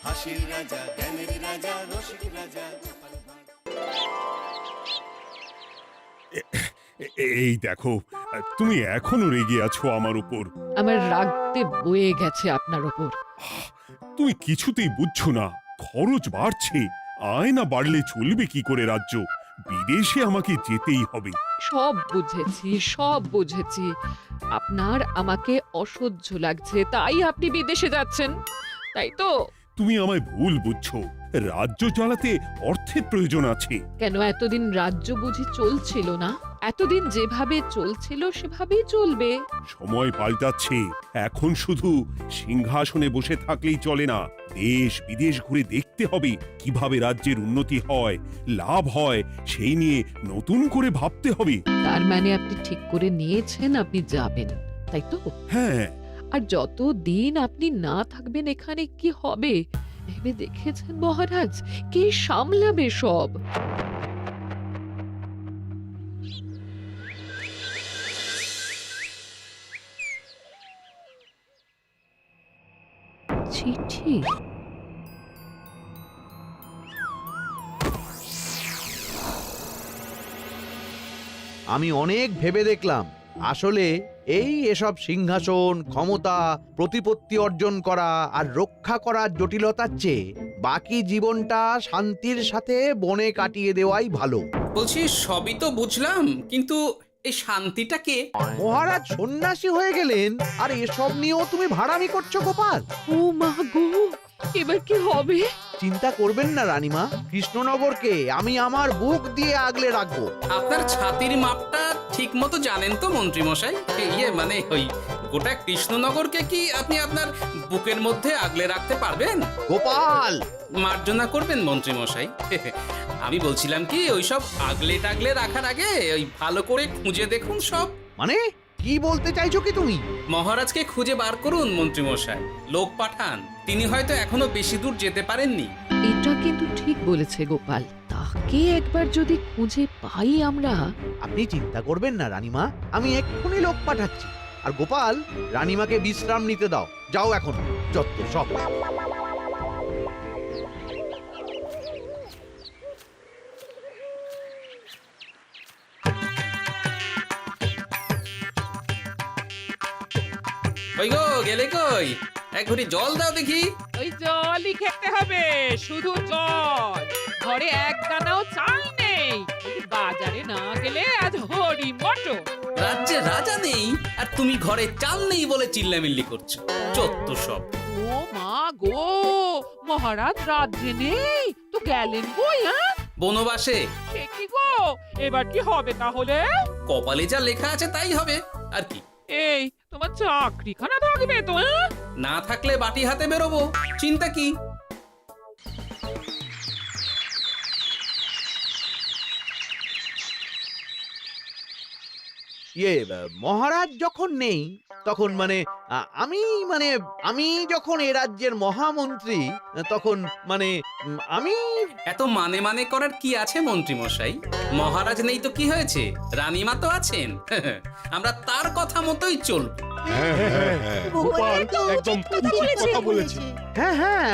হাসির রাজা, জ্ঞানের রাজা, রসিক রাজা। এই দেখো, তুমি এখনো রেগে আছো আমার উপর। আমার রাগতে বয়ে গেছে আপনার ওপর। তুমি কিছুতেই বুঝছো না, খরচ বাড়ছে। আয় না বাড়লে চলবে কি করে রাজ্য? বিদেশে আমাকে যেতেই হবে। সব বুঝেছি, সব বুঝেছি। আপনার আমাকে অসহ্য লাগছে, তাই আপনি বিদেশে যাচ্ছেন, তাই তো? তুমি আমায় ভুল বুঝছো। রাজ্য চালাতে অর্থের প্রয়োজন আছে। কেন এতদিন রাজ্য বুঝি চলছিল না? এতদিন যেভাবে চলছিল সেভাবেই চলবে। সময় পাল্টাচ্ছে। এখন শুধু সিংহাসনে বসে থাকলেই চলে না। দেশ বিদেশ ঘুরে দেখতে হবে কিভাবে রাজ্যের উন্নতি হয়, লাভ হয়, সেই নিয়ে নতুন করে ভাবতে হবে। তার মানে আপনি ঠিক করে নিয়েছেন আপনি যাবেন, তাই তো? হ্যাঁ। আর যতদিন আপনি না থাকবেন এখানে কি হবে ভেবে দেখেছেন মহারাজ? কে সামলাবে সব? চিঠি? আমি অনেক ভেবে দেখলাম, আসলে এসব সিংহাসন, ক্ষমতা, প্রতিপত্তি অর্জন করা আর রক্ষা করার জটিলতার চেয়ে বাকি জীবনটা শান্তির সাথে বনে কাটিয়ে দেওয়াই ভালো। বলছি সবই তো বুঝলাম, কিন্তু এই শান্তিটা কে? মহারাজ সন্ন্যাসী হয়ে গেলেন আর এসব নিয়েও তুমি ভাড়ামি করছো গোপাল? ও মা গো, এবার কি হবে? চিন্তা করবেন না রানীমা, কৃষ্ণনগরকে আমি আমার বুক দিয়ে আগলে রাখবো। আপনার ছাতির মাপটা ঠিক মতো জানেন তো মন্ত্রী মশাই? মানে ওই গোটা কৃষ্ণনগরকে কি আপনি আপনার বুকের মধ্যে আগলে রাখতে পারবেন? গোপাল! মার্জনা করবেন মন্ত্রী মশাই। আমি বলছিলাম কি, ওইসব আগলে টাগলে রাখার আগে ওই ভালো করে খুঁজে দেখুন সব। মানে কি বলতে চাইছো কি তুমি? মহারাজকে খুঁজে বার করুন মন্ত্রী মশাই, লোক পাঠান। তিনি হয়তো এখনো বেশি দূর যেতে পারেননি। এটা কিন্তু ঠিক বলেছে গোপাল। তাকে একবার যদি খুঁজে পাই আমরা। আপনি চিন্তা করবেন না রানীমা, আমি এক্ষুনি লোক পাঠাচ্ছি। আর গোপাল, রানীমাকে বিশ্রাম নিতে দাও। যাও এখন, যত সব। কই গো, গেলে কই? এক ঘটি জল দাও দেখি। ওই জলই খেতে হবে, শুধু জল। ঘরে এক দানাও চাল নেই। ওই বাজারে না গেলে আজ হরি মটর। রাজ্যে রাজা নেই আর তুমি ঘরে চাল নেই বলে চিল্লামিল্লি করছো। চত্ব সব। ও মা গো, মহারাজ রাজ্যে নেই তো গেলেন কই? হ্যাঁ, বনবাসে। সে কি গো, এবার কি হবে তাহলে? কপালে যা লেখা আছে তাই হবে, আর কি। এই তোমার চাকরিখানা থাকবে তো? হ্যাঁ, না থাকলে বাটি হাতে বেরোবো, চিন্তা কি? মহারাজ যখন নেই তখন আমি যখন এ রাজ্যের মহামন্ত্রী, তখন আমি এত মানে করার কি আছে মন্ত্রী মশাই? মহারাজ নেই তো কি হয়েছে, রানীমা তো আছেন। আমরা তার কথা মতোই চলব। গোপাল একদম উচিত কথা বলেছে। হ্যাঁ হ্যাঁ,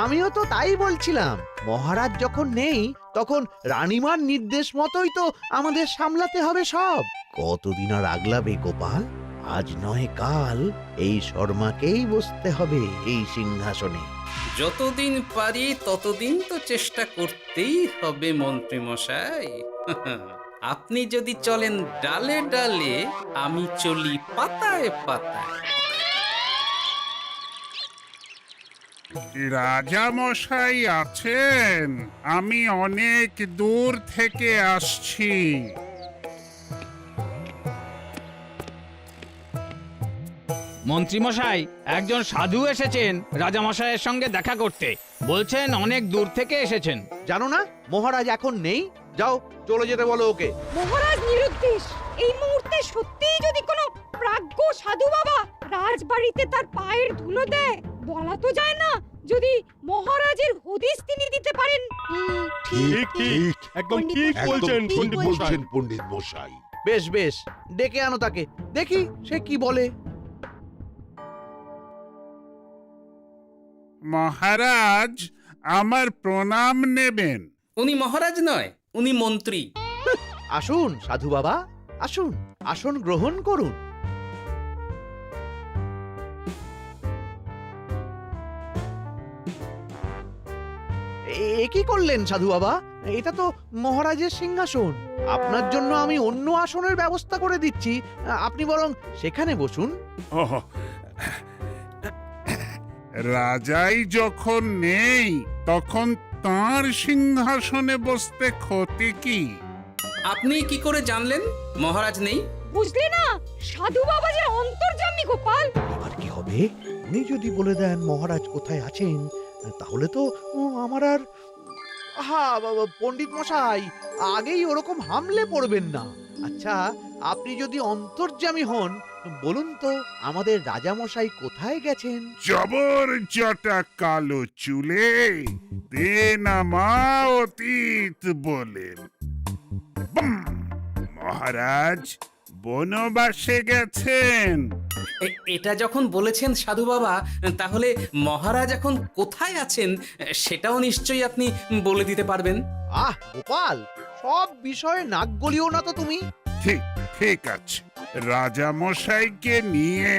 আমিও তো তাই বলছিলাম। মহারাজ যখন নেই তখন রানীমার নির্দেশ মতোই তো আমাদের সামলাতে হবে সব। কতদিন আর আগলাবে গোপাল? আজ নয় কাল এই শর্মাকেই বসতে হবে এই সিংহাসনে। যতদিন পারি ততদিন তো চেষ্টা করতেই হবে মন্ত্রী মশাই। আপনি যদি চলেন ডালে ডালে, আমি চলি পাতায় পাতায়। রাজা মশাই আছেন? আমি অনেক দূর থেকে আসছি। মন্ত্রীমশাই, একজন সাধু এসেছেন রাজামশাইয়ের সঙ্গে দেখা করতে। বলছেন অনেক দূর থেকে এসেছেন। জানো না মহারাজ এখন নেই? যাও, চলে যেতে বলো ওকে। মহারাজ নিরুদ্দেশ। এই মুহূর্তে সত্যিই যদি কোনো প্রাজ্ঞ সাধু বাবা রাজবাড়িতে তার পায়ের ধুলো দেয়, বলা তো যায় না যদি মহারাজের হদিস তিনি দিতে পারেন। ঠিক ঠিক, একদম ঠিক বলছেন পণ্ডিত মশাই। বেশ বেশ, ডেকে আনো তাকে, দেখি সে কি বলে। মহারাজ আমার প্রণাম নেবেন। উনি মহারাজ নয়, উনি মন্ত্রী। আসুন সাধু বাবা, আসুন, আসন গ্রহণ করুন। এ কি করলেন সাধু বাবা? এটা তো মহারাজের সিংহাসন। আপনার জন্য আমি অন্য আসনের ব্যবস্থা করে দিচ্ছি, আপনি বরং সেখানে বসুন। ওহ, রাজাই যখন নেই তখন তাঁর সিংহাসনে বসতে ক্ষতি কি? আপনি কি করে জানলেন মহারাজ নেই? বুঝলি না, সাধু বাবা যে অন্তর্যামী গোপাল। এবার কি হবে? উনি যদি বলে দেন মহারাজ কোথায় আছেন, তাহলে তো আমার আর বাবা পণ্ডিত মশাই, আগেই ওরকম হামলে পড়বেন না। আচ্ছা, আপনি যদি অন্তর্যামী হন, বলুন তো আমাদের রাজা মশাই কোথায় গেছেন? জবর জটা কালো চুলে দেনামা অতীত বলেন। বুম! মহারাজ বনবাসে গেছেন। এটা যখন বলেছেন সাধু বাবা, তাহলে মহারাজ এখন কোথায় আছেন সেটাও নিশ্চয়ই আপনি বলে দিতে পারবেন। আহ গোপাল, সব বিষয়ে নাক গলিও না তো তুমি। ঠিক ঠিক আছে, রাজা মশাইকে নিয়ে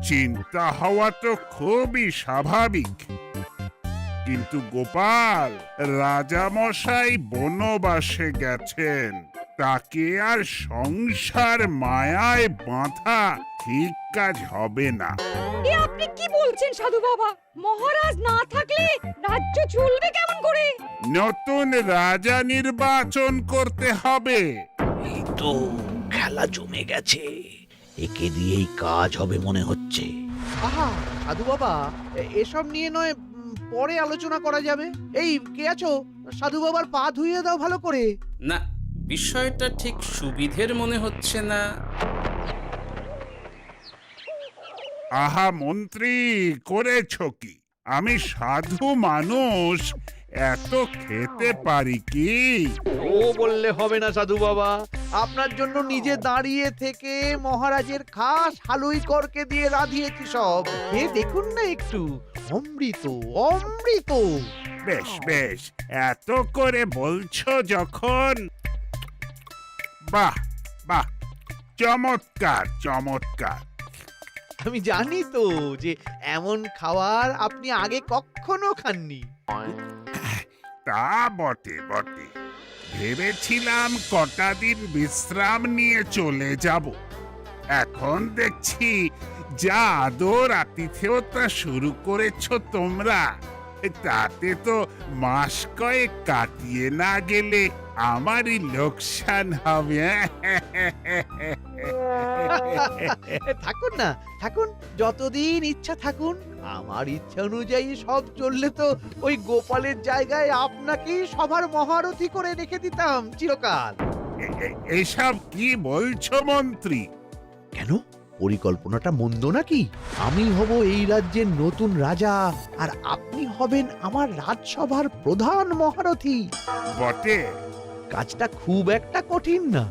চিন্তা হওয়া তো খুবই স্বাভাবিক, কিন্তু গোপাল, রাজা মশাই বনবাসে গেছেন, তাকে আর সংসার মায়ায় বাঁধা ঠিক কাজ হবে না। এ আপনি কি বলছেন সাধু বাবা? মহারাজ না থাকলে রাজ্য চলবে কেমন করে? নতুন রাজা নির্বাচন করতে হবে। এই তো খেলা জমে গেছে, একে দিয়েই কাজ হবে মনে হচ্ছে। আহা সাধু বাবা, এসব নিয়ে নয় পরে আলোচনা করা যাবে। এই কে আছো? সাধু বাবার পা ধুইয়ে দাও ভালো করে। না, বিষয়টা ঠিক সুবিধের মনে হচ্ছে না। আহা মন্ত্রী, করেছ কি? আমি সাধু মানুষ, এত খেতে পারি কি? ও বললে হবে না সাধু বাবা, আপনার জন্য নিজে দাঁড়িয়ে থেকে মহারাজের খাস হালুই করকে দিয়ে রাঁধিয়েছি সব। এ দেখুন না একটু, অমৃত অমৃত। বেশ বেশ, এত করে বলছো যখন, বাহ বাহ, চমৎকার চমৎকার। আমি জানি তো যে এমন খাবার আপনি আগে কখনো খাননি। তা বটে বটে, ভেবেছিলাম কটা দিন বিশ্রাম নিয়ে চলে যাব। এখন দেখছি যা আদর আতিথেয়তা শুরু করেছো তোমরা, তাতে তো মাস কয়েক কাটিয়ে না গেলে আমারই লোকসান হবে। থাকুন না, থাকুন, যতদিন ইচ্ছা থাকুন। আমার ইচ্ছা অনুযায়ী সব চললে তো ওই গোপালের জায়গায় আপনাকেই সবার মহারথী করে রেখে দিতাম চিরকাল। এসব কি বলছো মন্ত্রী? কেন, পরিকল্পনাটা মন্দ নাকি? আমি হব এই রাজ্যের নতুন রাজা, আর আপনি হবেন আমার রাজসভার প্রধান মহারথী। বটে, কাজটা খুব একটা কঠিন না।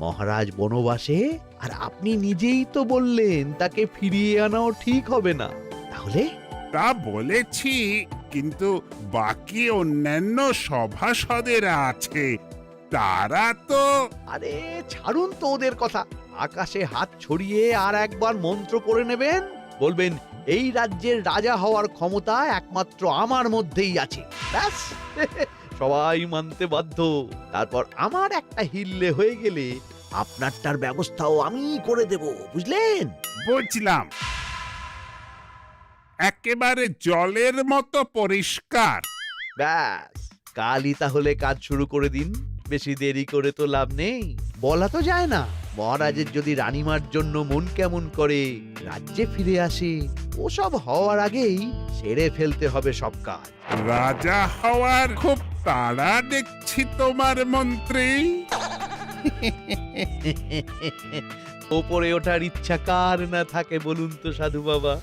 মহারাজ বনবাসে, আর আপনি নিজেই তো বললেন তাকে ফিরিয়ে আনাও ঠিক হবে না। তাহলে তা বলেছি, কিন্তু বাকি অন্যান্য সভাসদেরা আছে, তারা তো। আরে ছাড়ুন তো ওদের কথা। আকাশে হাত ছড়িয়ে আর একবার মন্ত্র পড়ে নেবেন, বলবেন এই রাজ্যের রাজা হওয়ার ক্ষমতা একমাত্র আমার মধ্যেই আছে। ব্যাস, সবাই মানতে বাধ্য। তারপর আমার একটা হিল্লে হয়ে গেলে আপনারটার ব্যবস্থাও আমি করে দেব, বুঝলেন? বুঝলাম, একেবারে জলের মতো পরিষ্কার। ব্যাস, কালই তাহলে কাজ শুরু করে দিন। বেশি দেরি করে তো লাভ নেই। বলা তো যায় না, মহারাজের যদি রানীমার জন্য মন কেমন করে, রাজ্যে ফিরে আসে, ওসব হওয়ার আগেই সেরে ফেলতে হবে সব কাজ। রাজা হওয়ার খুব তাড়া দেখছি তোমার মন্ত্রী। ওপরে ওঠার ইচ্ছা কার না থাকে বলুন তো সাধু বাবা?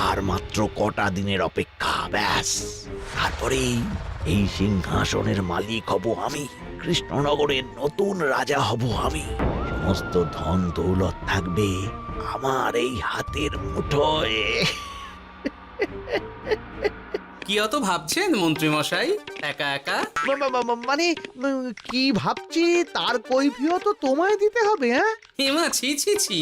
আর মাত্র কটা দিনের অপেক্ষা, ব্যাস, তারপরেই এই সিংহাসনের মালিক হব আমি, কৃষ্ণনগরের নতুন রাজা হব আমি। সমস্ত ধন দৌলত থাকবে আমার এই হাতের মুঠোয়। কি অত ভাবছেন মন্ত্রী মশাই একা একা? মানে কি ভাবছি তার কৈফিয়ত তো তোমায় দিতে হবে। হ্যাঁ, হিমা, ছি ছি ছি,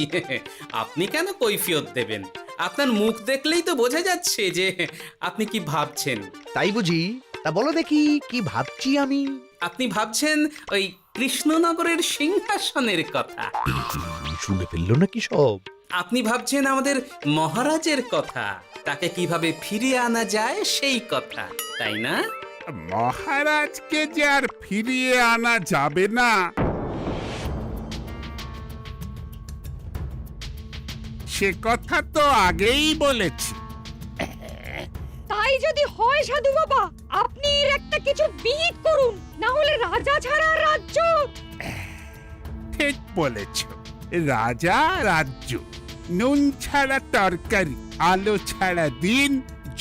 আপনি কেন কৈফিয়ত দেবেন? আপনার মুখ দেখলেই তো বোঝা যাচ্ছে যে আপনি কি ভাবছেন। তাই বুঝি? তা বলো দেখি কি ভাবছি আমি। আপনি ভাবছেন ওই কৃষ্ণনগরের সিংহাসনের কথা। শুনে ফেললো নাকি সব? আপনি ভাবছেন আমাদের মহারাজের কথা, তাকে কিভাবে ফিরিয়ে আনা যায় সেই কথা, তাই না? মহারাজকে যে আর ফিরিয়ে আনা যাবে না সে কথা তো আগেই বলেছি। তাই যদি হয় সাধু বাবা, আপনি এর একটা কিছু বিহিত করুন, না হলে রাজা ছাড়া রাজ্য। ঠিক বলেছ, রাজা রাজ্য, নুন ছাড়া তরকারি, আলো ছাড়া দিন,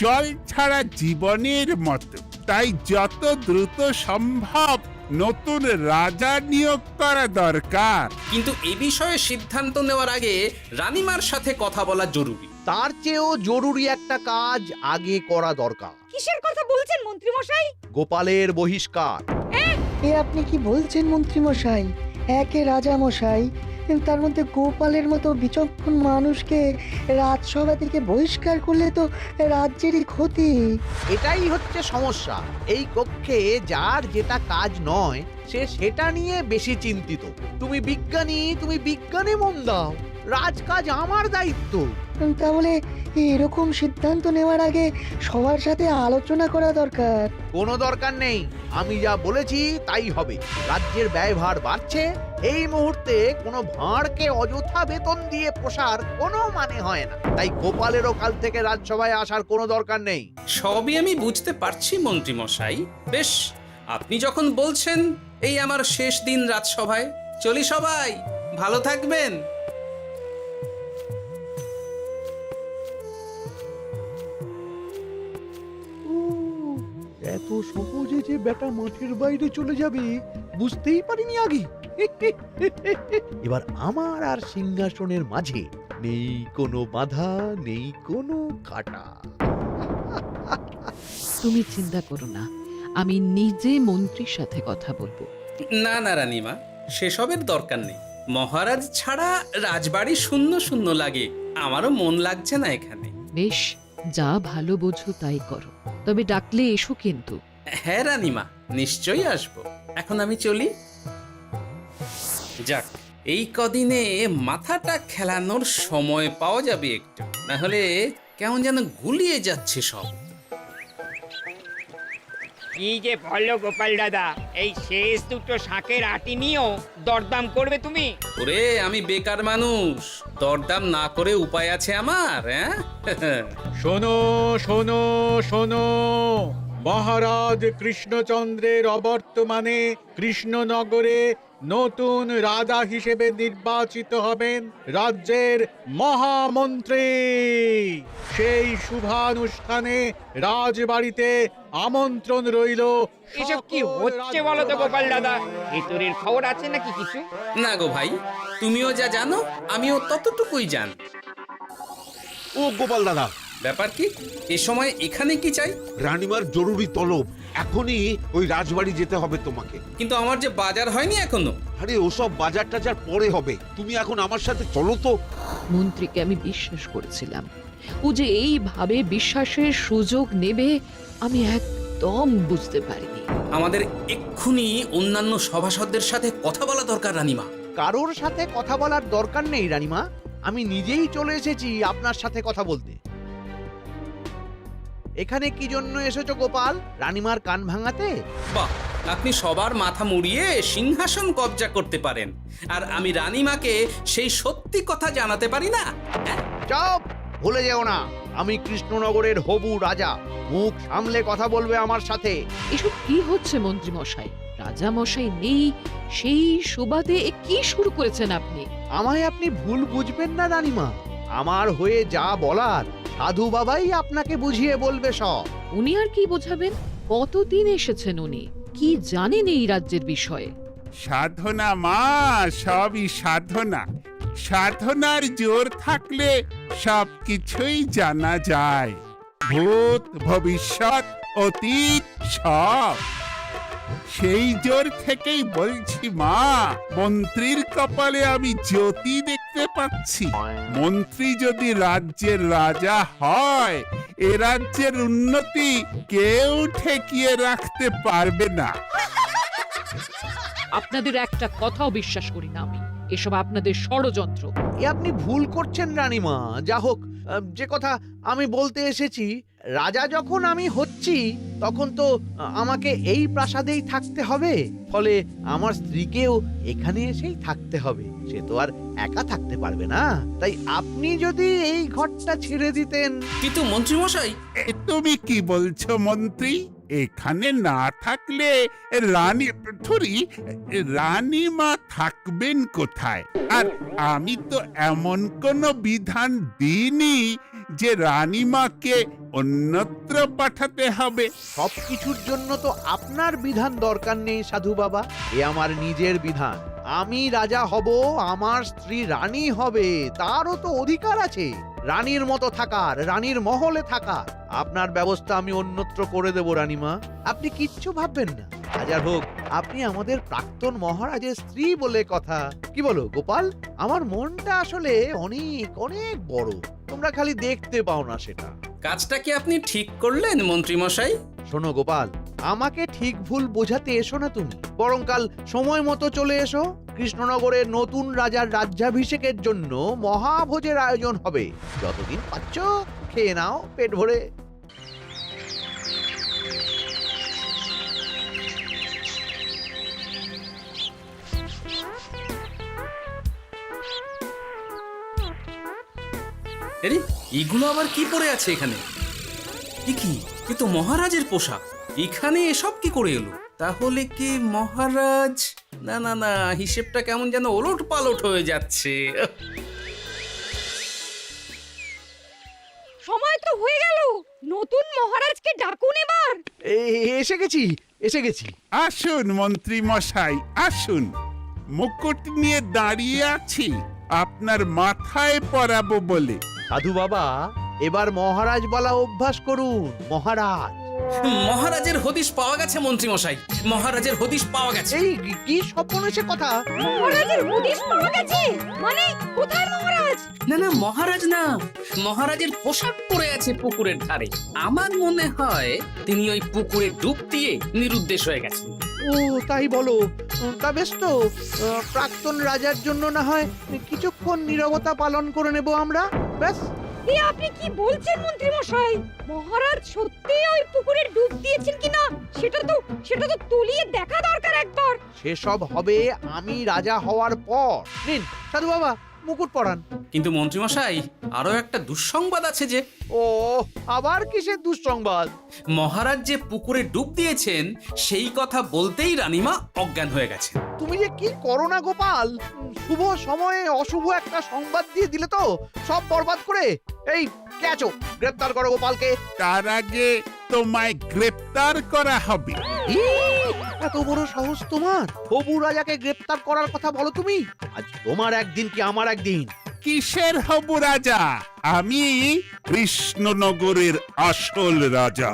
জল ছাড়া জীবনের মতো। তাই যত দ্রুত সম্ভব নতুন রাজা নিয়োগ করা দরকার। কিন্তু এ বিষয়ে সিদ্ধান্ত নেওয়ার আগে রানীমার সাথে কথা বলা জরুরি। তার চেয়েও জরুরি একটা কাজ আগে করা দরকার। কিসের কথা বলছেন মন্ত্রী মশাই? গোপালের বহিষ্কার। এ আপনি কি বলছেন মন্ত্রী মশাই? একে রাজা মশাই, তার মধ্যে গোপালের মতো বিচক্ষণ মানুষকে রাজসভা থেকে বহিষ্কার করলে তো রাজ্যেরই ক্ষতি। এটাই হচ্ছে সমস্যা। এই কক্ষে যার যেটা কাজ নয় সে সেটা নিয়ে বেশি চিন্তিত। তুমি বিজ্ঞানে মন দাও, রাজকাজ আমার দায়িত্ব। তাহলে এরকম সিদ্ধান্ত নেওয়ার আগে সবার সাথে আলোচনা করা দরকার। কোনো দরকার নেই, আমি যা বলেছি তাই হবে। রাজ্যের ব্যয়ভার বাড়ছে, এই মুহূর্তে কোনো ভাঁড়কে অযথা বেতন দিয়ে পোষার কোনো মানে হয় না। তাই গোপালেরও কাল থেকে রাজসভায় আসার কোনো দরকার নেই। সবই আমি বুঝতে পারছি মন্ত্রী মশাই। বেশ, আপনি যখন বলছেন, এই আমার শেষ দিন রাজসভায়, চলি সবাই, ভালো থাকবেন। এত সহজে যে বেটা মাঠের বাইরে চলে যাবে বুঝতেই পারিনি আগে। এবার আমার আর সিংহাসনের মাঝে নেই কোনো বাধা, নেই কোনো কাটা। তুমি চিন্তা করো না, আমি নিজে মন্ত্রীর সাথে কথা বলবো। না না রানীমা, সেসবের দরকার নেই। মহারাজ ছাড়া রাজবাড়ি শূন্য শূন্য লাগে, আমারও মন লাগছে না এখানে। বেশ, যা ভালো বোঝো তাই করো, তবে ডাকলে এসো কিন্তু। হ্যাঁ রানীমা, নিশ্চয়ই আসবো। এখন আমি চলি। যাক, এই কদিনে মাথাটা খেলানোর সময় পাওয়া যাবে একটু, না হলে কেমন যেন গুলিয়ে যাচ্ছে সব। কি যে বলো গোপাল দাদা, এই শেষ দুটো শাকের আটি নিয়েও দরদাম করবে তুমি? ওরে, আমি বেকার মানুষ, দরদাম না করে উপায় আছে আমার? হ্যাঁ শোনো শোনো শোনো, মহারাজ কৃষ্ণচন্দ্রের অবর্তমানে কৃষ্ণনগরে নতুন রাজা হিসেবে নির্বাচিত হবেন রাজ্যের মহামন্ত্রী। সেই শুভানুষ্ঠানে রাজবাড়িতে আমন্ত্রণ রইল। এসব কি হচ্ছে বলো তো গোপাল দাদা? ভিতরের খবর আছে নাকি কিছু? না গো ভাই, তুমিও যা জানো আমিও ততটুকুই জানি। ও গোপাল দাদা, ব্যাপার কি? এ সময় এখানে কি চাই? রানীমার জরুরি তলব, এখনই ওই রাজবাড়ি যেতে হবে তোমাকে। কিন্তু আমার যে বাজার হয়নি এখনো। আরে ওসব বাজার টাজার পরে হবে, তুমি এখন আমার সাথে চলো তো। মন্ত্রীকে আমি বিশ্বাস করেছিলাম, ও যে এইভাবে বিশ্বাসের সুযোগ নেবে আমি একদম বুঝতে পারিনি। আমাদের এক্ষুনি অন্যান্য সভাসদদের সাথে কথা বলা দরকার রানীমা। কারোর সাথে কথা বলার দরকার নেই রানীমা, আমি নিজেই চলে এসেছি আপনার সাথে কথা বলতে। এখানে কি জন্য এসেছো গোপাল? রানীমার কান ভাঙাতে? বাহ, আপনি সবার মাথা মুড়িয়ে সিংহাসন কবজা করতে পারেন, আর আমি রানীমাকে সেই সত্যি কথা জানাতে পারি না? চুপ! ভুলে যেও না, আমি কৃষ্ণনগরের হবু রাজা। মুখ সামলে কথা বলবে আমার সাথে। এসব কি হচ্ছে মন্ত্রী মশাই? রাজা মশাই নেই, সেই সুবাদে এ কি শুরু করেছেন আপনি? আমায় আপনি ভুল বুঝবেন না রানীমা, আমার হয়ে যা বলার সাধু বাবাই আপনাকে বুঝিয়ে বলবে সব। উনি আর কি বোঝাবেন? কতদিন এসেছেন উনি, কি জানেন এই রাজ্যের বিষয়ে? সাধনা মা, সবই সাধনা। সাধনার জোর থাকলে সবকিছুই জানা যায়, ভূত ভবিষ্যৎ অতীত সব। সেই জোর থেকেই বলছি মা, মন্ত্রীর কপালে আমি জ্যোতি দেখতে পাচ্ছি। মন্ত্রী যদি রাজ্যের রাজা হয়, এ রাজ্যের উন্নতি কেউ ঠেকিয়ে রাখতে পারবে না। আপনাদের একটা কথাও বিশ্বাস করি না আমি, এসব আপনাদের ষড়যন্ত্র। এ আপনি ভুল করছেন রানীমা। যা হোক, যে কথা আমি বলতে এসেছি, রাজা যখন আমি হচ্ছি তখন তো আমাকে এই প্রাসাদেই থাকতে হবে, ফলে আমার স্ত্রীকেও এখানে এসেই থাকতে হবে। সে তো আর একা থাকতে পারবে না। তাই আপনি যদি এই ঘরটা ছেড়ে দিতেন। কিন্তু মন্ত্রীমশাই, তুমি কি বলছো মন্ত্রী? এখানে না থাকলে রানীমা থাকবেন কোথায়? আর আমি তো এমন কোন বিধান দিইনি যে রানীমাকে অন্যত্র পাঠাতে হবে। সবকিছুর জন্য তো আপনার বিধান দরকার নেই সাধু বাবা, এ আমার নিজের বিধান। আমি রাজা হব, আমার স্ত্রী রানী হবে, তারও তো অধিকার আছে রানীর মতো থাকার, রানীর মহলে থাকার। আপনার ব্যবস্থা আমি অন্যত্র করে দেব রানীমা, আপনি কিচ্ছু ভাববেন না। হাজার হোক আপনি আমাদের প্রাক্তন মহারাজের স্ত্রী বলে কথা। কি বলো গোপাল? আমার মনটা আসলে অনেক অনেক বড়, তোমরা খালি দেখতে পাও না সেটা। কাজটা কি আপনি ঠিক করলেন মন্ত্রীমশাই? শোনো গোপাল, আমাকে ঠিক ভুল বোঝাতে এসো না তুমি, বরং কাল সময় মতো চলে এসো। কৃষ্ণনগরের নতুন রাজার রাজ্যাভিষেকের জন্য মহাভোজের আয়োজন হবে। যতদিন পাচ্ছ খেয়ে নাও পেট ভরে। আরে এগুলো আবার কি পরে আছে এখানে? কি এ তো মহারাজের পোশাক, এখানে এসব কি করে এলো? তাহলে কি মহারাজ? না না না, হিসেবটা কেমন যেন ওলট পালট হয়ে যাচ্ছে। সময় তো হয়ে গেল, নতুন মহারাজকে ডাকুন এবার। এসে গেছি, এসে গেছি। আসুন মন্ত্রী মশাই, আসুন। মুকুট নিয়ে দাঁড়িয়ে আছি আপনার মাথায় পরাবো বলে। সাধু বাবা, এবার মহারাজ বলা অভ্যাস করুন। মহারাজ। মহারাজের হদিশ পাওয়া গেছে মন্ত্রীমশাই, মহারাজের হদিশ পাওয়া গেছে। এই কি সর্বনেশে কথা! মহারাজের হদিশ পাওয়া গেছে মানে কোথায় মহারাজ? না না, মহারাজ না, মহারাজের পোশাক পরে আছে পুকুরের ধারে। আমার মনে হয় তিনি ওই পুকুরে ডুব দিয়ে নিরুদ্দেশ হয়ে গেছেন। ও তাই বলো? তা বেশ তো, প্রাক্তন রাজার জন্য না হয় কিছুক্ষণ নীরবতা পালন করে নেব আমরা, ব্যাস। এ আপনি কি বলছেন মন্ত্রী মশাই? মহারাজ সত্যি ওই পুকুরে ডুব দিয়েছেন কিনা সেটা তো তলিয়ে দেখা দরকার একবার। সেসব হবে আমি রাজা হওয়ার পর। নিন সাধু বাবা, মুকুট পরান। কিন্তু মন্ত্রীমশাই, আরো একটা দুঃসংবাদ আছে যে। ও আবার কিসের দুঃসংবাদ? মহারাজ যে পুকুরে ডুব দিয়েছেন সেই কথা বলতেই রানীমা অজ্ঞান হয়ে গেছে। তুমি যে কি করো না গোপাল, শুভ সময়ে অশুভ একটা সংবাদ দিয়ে দিলে তো সব বরবাদ করে। এই কে আছো? গ্রেফতার করো গোপালকে। তার আগে তোমায় গ্রেপ্তার করা হবে। এত বড় সাহস তোমার? হবু রাজাকে গ্রেফতার করার কথা বলো তুমি? আজ তোমার একদিন কি আমার একদিন। কিসের হবু রাজা? আমি কৃষ্ণনগরের আসল রাজা।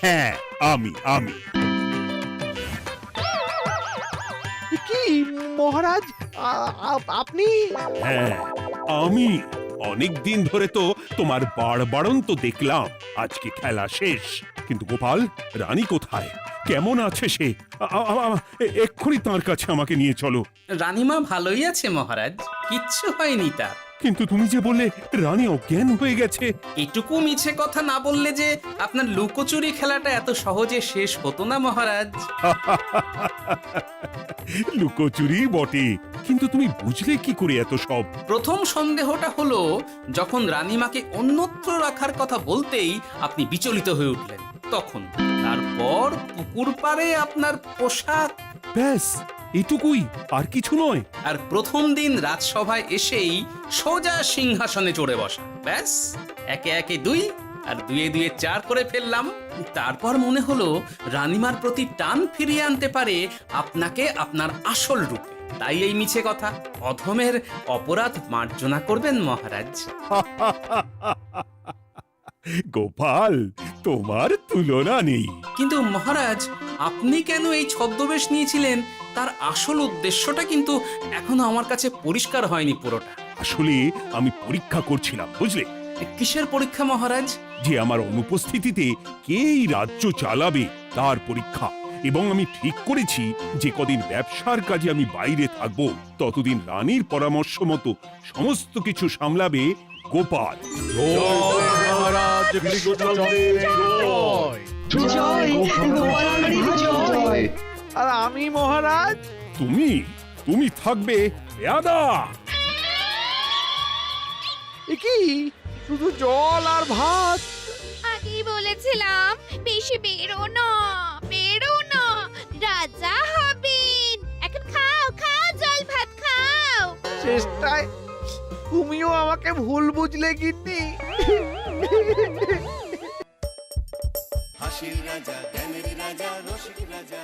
হ্যাঁ, আমি। কি মহারাজ, আপনি? হ্যাঁ, আমি। অনেক দিন ধরে তো তোমার বাড়বাড়ন্ত দেখলাম, আজকে খেলা শেষ। কিন্তু গোপাল, রানী কোথায়? কেমন আছে সে? এক্ষুনি তার কাছে আমাকে নিয়ে চলো। রানীমা ভালোই আছে মহারাজ, কিচ্ছু হয়নি তার। কিন্তু তুমি যে বললে রানী অজ্ঞান হয়ে গেছে। এটুকু মিছে কথা না বললে যে আপনার লুকোচুরি খেলাটা এত সহজে শেষ হতো না মহারাজ। লুকোচুরি বটে, কিন্তু তুমি বুঝলে কি করে এত সব? প্রথম সন্দেহটা হলো যখন রানীমাকে অন্যত্র রাখার কথা বলতেই আপনি বিচলিত হয়ে উঠলেন, তখন। তারপর পুকুর পাড়ে আপনার পোশাক, ব্যাস এটুকুই, আর কিছু নয়। আর প্রথম দিন রাজসভায় এসেই সোজা সিংহাসনে চড়ে বসা, ব্যাস। একে একে 2 আর দুয়ে দুয়ে 4 করে ফেললাম। তারপর মনে হলো রানীমার প্রতি টান ফিরিয়ে আনতে পারে আপনাকে আপনার আসল রূপে। তাই এই মিছে কথা। অধমের অপরাধ মার্জনা করবেন মহারাজ। গোপাল, তোমার তুলনা নেই। কিন্তু মহারাজ, আপনি কেন এই ছদ্মবেশ নিয়েছিলেন তার আসল উদ্দেশ্যটা কিন্তু এখনো আমার কাছে পরিষ্কার হয়নি পুরোটা। আসলে আমি পরীক্ষা করছিলাম, বুঝলে? কিসের পরীক্ষা মহারাজ? যে আমার অনুপস্থিতিতে কেই রাজ্য চালাবে তার পরীক্ষা। এবং আমি ঠিক করেছি যে কদিন ব্যবসার কাজে আমি বাইরে থাকব ততদিন রানীর পরামর্শ মতো সমস্ত কিছু সামলাবে গোপাল। আর আমি মহারাজ? তুমি থাকবে পেয়াদা। এ কি শুধু জল আর ভাত? আগেই বলেছিলাম বেশি বেরো না, বেরো না, রাজা হবেন। এখন খাও খাও, জল ভাত খাও। চেষ্টায় তুমিও আমাকে ভুল বুঝলে গিন্নি। হাসির রাজা জ্ঞানের রাজা রসিক রাজা